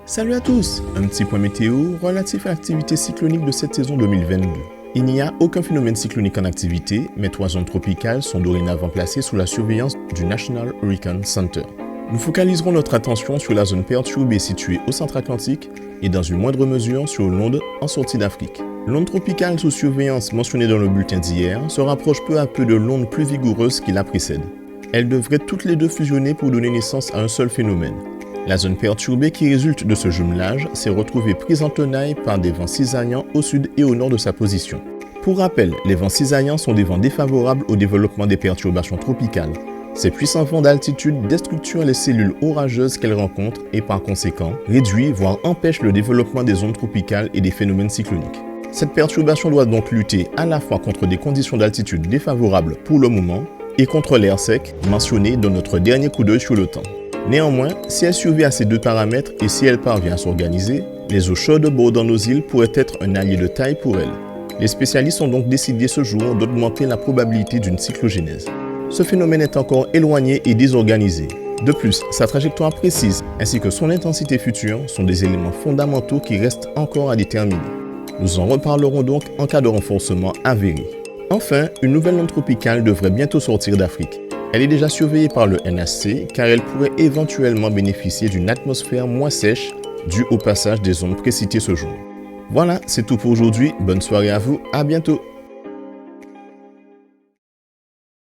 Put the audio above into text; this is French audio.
Salut à tous! Un petit point météo relatif à l'activité cyclonique de cette saison 2022. Il n'y a aucun phénomène cyclonique en activité, mais 3 zones tropicales sont dorénavant placées sous la surveillance du National Hurricane Center. Nous focaliserons notre attention sur la zone perturbée située au centre Atlantique et dans une moindre mesure sur l'onde en sortie d'Afrique. L'onde tropicale sous surveillance mentionnée dans le bulletin d'hier se rapproche peu à peu de l'onde plus vigoureuse qui la précède. Elles devraient toutes les deux fusionner pour donner naissance à un seul phénomène. La zone perturbée qui résulte de ce jumelage s'est retrouvée prise en tenaille par des vents cisaillants au sud et au nord de sa position. Pour rappel, les vents cisaillants sont des vents défavorables au développement des perturbations tropicales. Ces puissants vents d'altitude déstructurent les cellules orageuses qu'elles rencontrent et par conséquent réduisent voire empêchent le développement des ondes tropicales et des phénomènes cycloniques. Cette perturbation doit donc lutter à la fois contre des conditions d'altitude défavorables pour le moment et contre l'air sec mentionné dans notre dernier coup d'œil sur le temps. Néanmoins, si elle survit à ces deux paramètres et si elle parvient à s'organiser, les eaux chaudes bordant nos îles pourraient être un allié de taille pour elle. Les spécialistes ont donc décidé ce jour d'augmenter la probabilité d'une cyclogénèse. Ce phénomène est encore éloigné et désorganisé. De plus, sa trajectoire précise ainsi que son intensité future sont des éléments fondamentaux qui restent encore à déterminer. Nous en reparlerons donc en cas de renforcement avéré. Enfin, une nouvelle onde tropicale devrait bientôt sortir d'Afrique. Elle est déjà surveillée par le NHC car elle pourrait éventuellement bénéficier d'une atmosphère moins sèche due au passage des ondes précitées ce jour. Voilà, c'est tout pour aujourd'hui. Bonne soirée à vous, à bientôt.